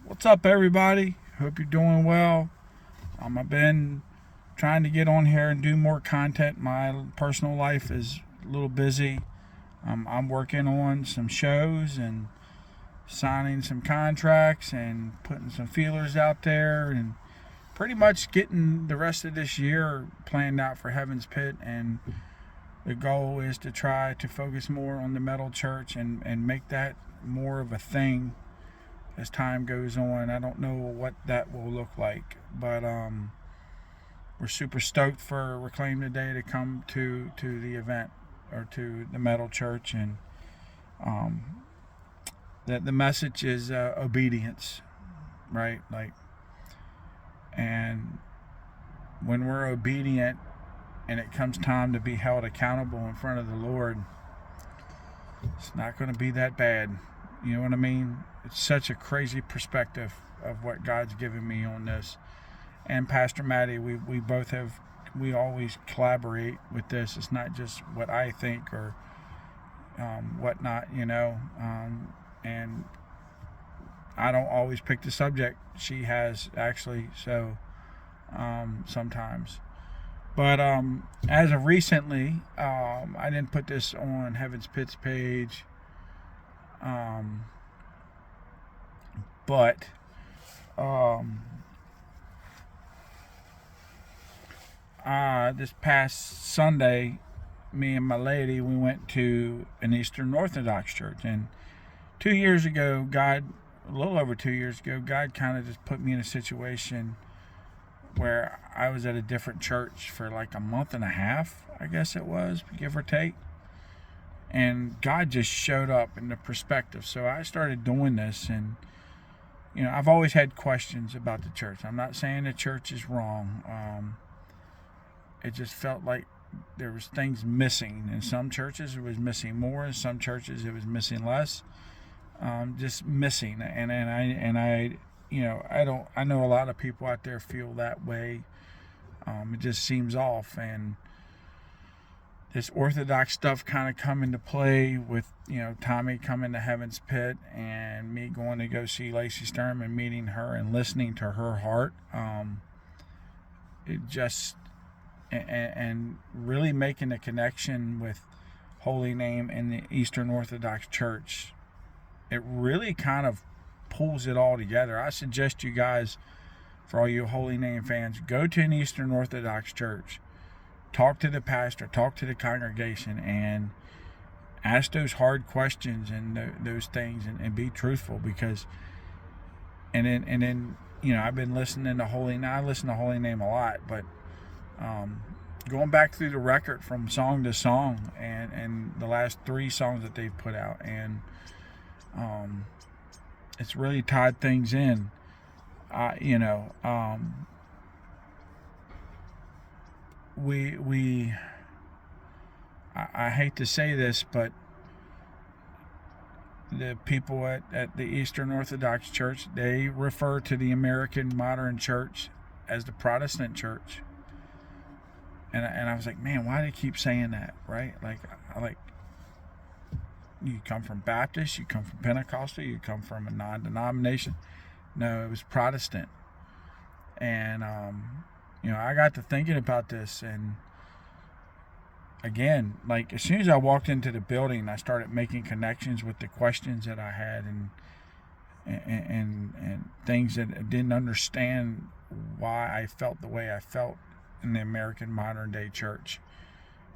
What's up, everybody? Hope you're doing well. I've been trying to get on here and do more content. My personal life is a little busy. I'm working on some shows and signing some contracts and putting some feelers out there and pretty much getting the rest of this year planned out for Heaven's Pit. And the goal is to try to focus more on the metal church and make that more of a thing as time goes on. I don't know what that will look like, but we're super stoked for Reclaim Today to come to the event or to the metal church, and that the message is obedience, right? Like, and when we're obedient and it comes time to be held accountable in front of the Lord, it's not going to be that bad. You know what I mean? It's such a crazy perspective of what God's given me on this. And Pastor Maddie, we always collaborate with this. It's not just what I think or whatnot, and I don't always pick the subject. She has actually, so sometimes. But as of recently, I didn't put this on Heaven's Pit's page. But this past Sunday, me and my lady, we went to an Eastern Orthodox church. And 2 years ago, a little over 2 years ago, God kind of just put me in a situation where I was at a different church for like a month and a half, I guess it was, give or take. And God just showed up in the perspective. So I started doing this, and I've always had questions about the church. I'm not saying the church is wrong. It just felt like there was things missing. In some churches, it was missing more. In some churches, it was missing less. Just missing. And I know a lot of people out there feel that way. It just seems off. And this Orthodox stuff kind of come into play with, Tommy coming to Heaven's Pit and me going to go see Lacey Sturm and meeting her and listening to her heart. It just, and really making a connection with Holy Name in the Eastern Orthodox Church. It really kind of pulls it all together. I suggest you guys, for all you Holy Name fans, go to an Eastern Orthodox church. Talk to the pastor, talk to the congregation, and ask those hard questions and those things, and be truthful. Because, and then I've been listening to Holy Name. I listen to Holy Name a lot, but going back through the record from song to song, and the last 3 songs that they've put out, and it's really tied things in. I hate to say this, but the people at the Eastern Orthodox Church, they refer to the American modern church as the Protestant church. And I was like, man, why do they keep saying that, right? Like, you come from Baptist, you come from Pentecostal, you come from a non-denomination. No, it was Protestant. And I got to thinking about this, and again, like, as soon as I walked into the building, I started making connections with the questions that I had, and things that I didn't understand why I felt the way I felt in the American modern day church.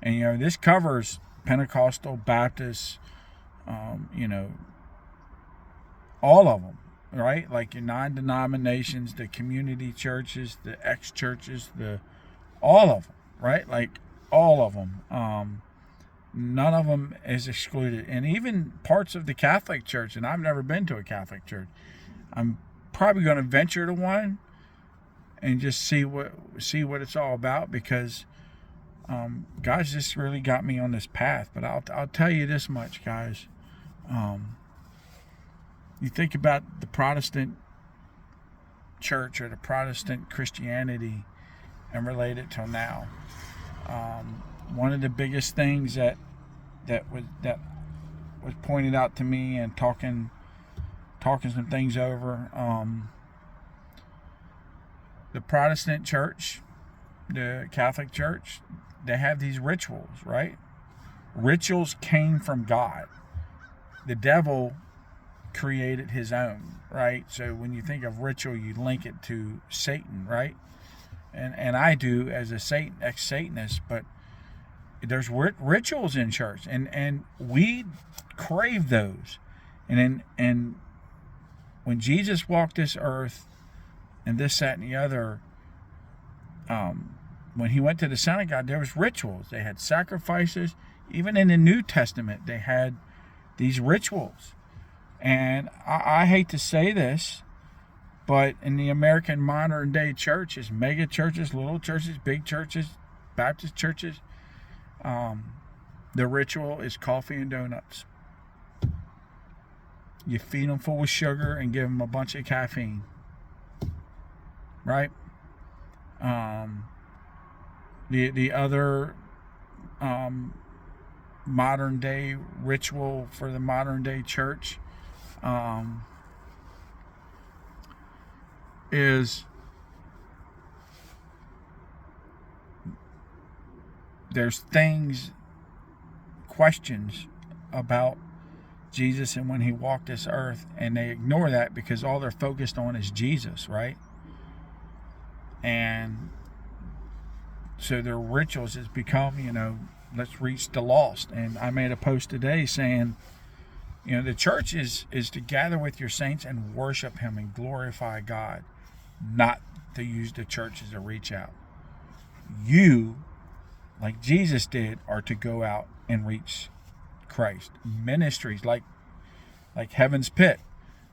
And this covers Pentecostal, Baptist, all of them, right? Like your non-denominations, the community churches, the ex-churches, all of them, right? Like all of them. None of them is excluded. And even parts of the Catholic Church, and I've never been to a Catholic church. I'm probably going to venture to one and just see what it's all about, because God's just really got me on this path. But I'll tell you this much, guys. You think about the Protestant church or the Protestant Christianity and relate it till now. One of the biggest things that was pointed out to me and talking talking some things over. The Protestant church, the Catholic church, they have these rituals, right? Rituals came from God. The devil created his own, right? So when you think of ritual, you link it to Satan, right? And I do as a ex-Satanist, but there's rituals in church, and we crave those. And when Jesus walked this earth, and this, that, and the other, when he went to the synagogue, there was rituals. They had sacrifices. Even in the New Testament, they had these rituals. And I hate to say this, but in the American modern day churches, mega churches, little churches, big churches, Baptist churches, the ritual is coffee and donuts. You feed them full of sugar and give them a bunch of caffeine. Right? The other modern day ritual for the modern day church is there's questions about Jesus and when he walked this earth, and they ignore that because all they're focused on is Jesus, right? And so their rituals has become, let's reach the lost. And I made a post today saying, the church is to gather with your saints and worship him and glorify God, not to use the church as a reach out. You, like Jesus did, are to go out and reach Christ. Ministries like Heaven's Pit,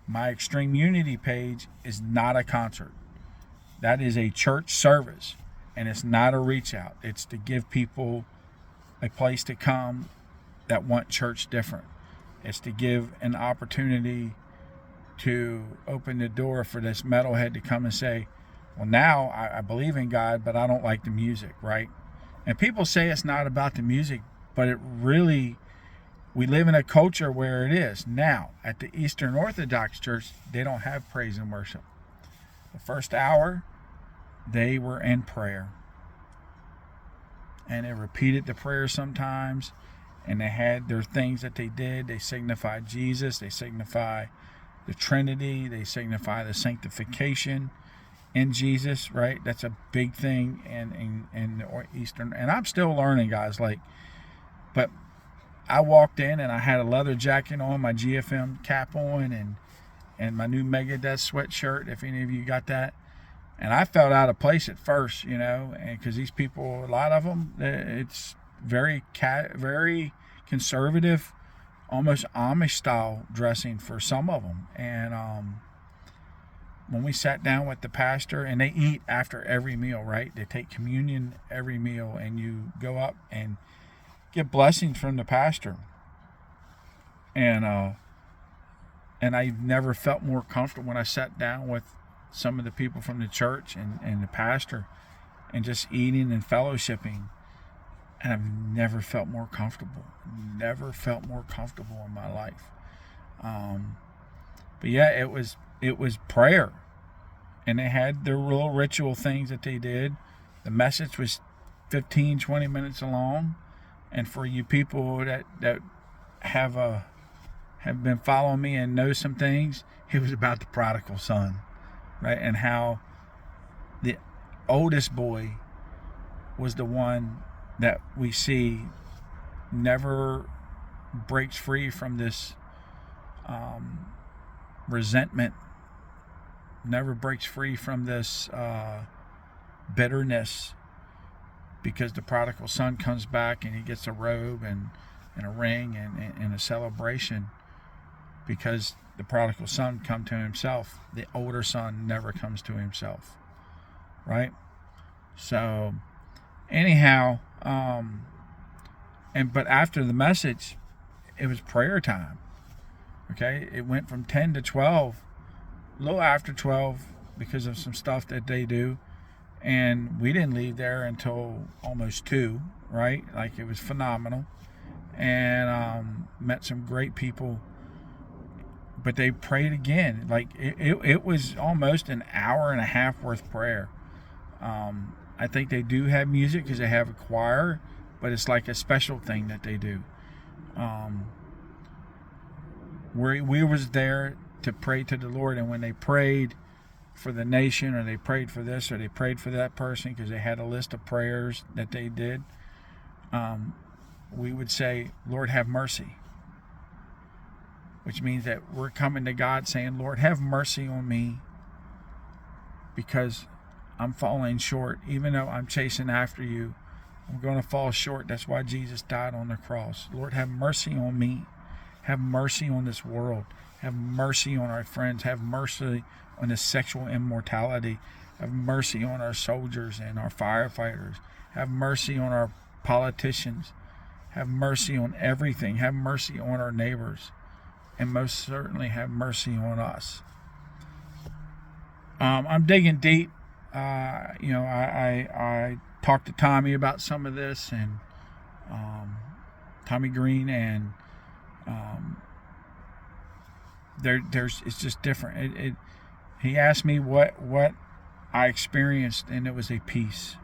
my Extreme Unity page, is not a concert. That is a church service, and it's not a reach out. It's to give people a place to come that want church different. It's to give an opportunity to open the door for this metalhead to come and say, well, now I believe in God, but I don't like the music, right? And people say it's not about the music, but it really, we live in a culture where it is. Now, at the Eastern Orthodox Church, they don't have praise and worship. The first hour, they were in prayer. And they repeated the prayer sometimes. And they had their things that they did. They signified Jesus. They signify the Trinity. They signify the sanctification in Jesus, right? That's a big thing in the Eastern. And I'm still learning, guys. But I walked in and I had a leather jacket on, my GFM cap on, and my new Megadeth sweatshirt, if any of you got that. And I felt out of place at first, and because these people, a lot of them, it's very conservative, almost Amish style dressing for some of them. And when we sat down with the pastor, and they eat after every meal, right? They take communion every meal, and you go up and get blessings from the pastor. And I've never felt more comfortable when I sat down with some of the people from the church and the pastor and just eating and fellowshipping. And I've never felt more comfortable. Never felt more comfortable in my life. But yeah, it was prayer. And they had their little ritual things that they did. The message was 15, 20 minutes long. And for you people that have been following me and know some things, it was about the prodigal son, right? And how the oldest boy was the one that we see never breaks free from this resentment, never breaks free from this bitterness, because the prodigal son comes back and he gets a robe and a ring and a celebration, because the prodigal son come to himself. The older son never comes to himself, right? So anyhow, but after the message, it was prayer time. Okay, it went from 10 to 12, a little after 12, because of some stuff that they do, and we didn't leave there until almost 2, right? Like, it was phenomenal, and met some great people. but they prayed again. Like it was almost an hour and a half worth prayer. I think they do have music because they have a choir, but it's like a special thing that they do. We was there to pray to the Lord, and when they prayed for the nation, or they prayed for this, or they prayed for that person, because they had a list of prayers that they did, we would say, Lord, have mercy. Which means that we're coming to God saying, Lord, have mercy on me, because I'm falling short. Even though I'm chasing after you, I'm going to fall short. That's why Jesus died on the cross. Lord, have mercy on me. Have mercy on this world. Have mercy on our friends. Have mercy on the sexual immortality. Have mercy on our soldiers and our firefighters. Have mercy on our politicians. Have mercy on everything. Have mercy on our neighbors. And most certainly have mercy on us. I'm digging deep. I talked to Tommy about some of this, and Tommy Green, and it's just different. He asked me what I experienced, and it was a peace.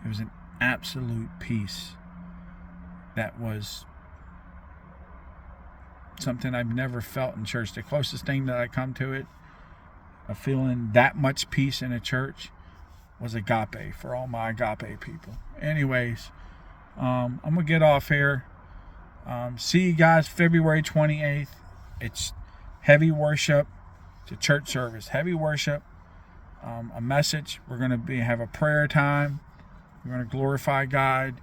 It was an absolute peace that was something I've never felt in church. The closest thing that I come to it, of feeling that much peace in a church, was agape, for all my agape people. Anyways, I'm going to get off here. See you guys February 28th. It's heavy worship. It's a church service. Heavy worship. A message. We're going to have a prayer time. We're going to glorify God.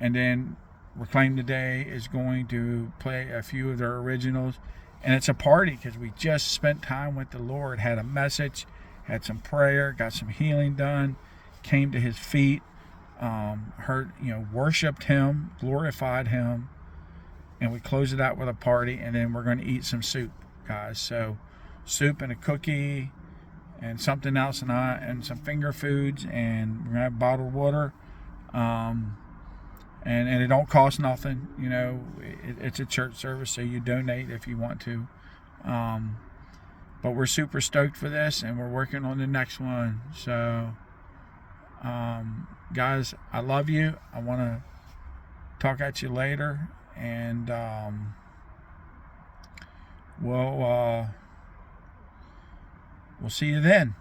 And then Reclaim the Day is going to play a few of their originals. And it's a party because we just spent time with the Lord. Had a message. Had some prayer. Got some healing done. Came to His feet. Worshipped Him. Glorified Him. And we close it out with a party. And then we're going to eat some soup, guys. So soup and a cookie and something else, and some finger foods, and we're gonna have bottled water, and it don't cost nothing. It's a church service, so you donate if you want to, but we're super stoked for this, and we're working on the next one. So guys, I love you. I want to talk at you later, and we'll see you then.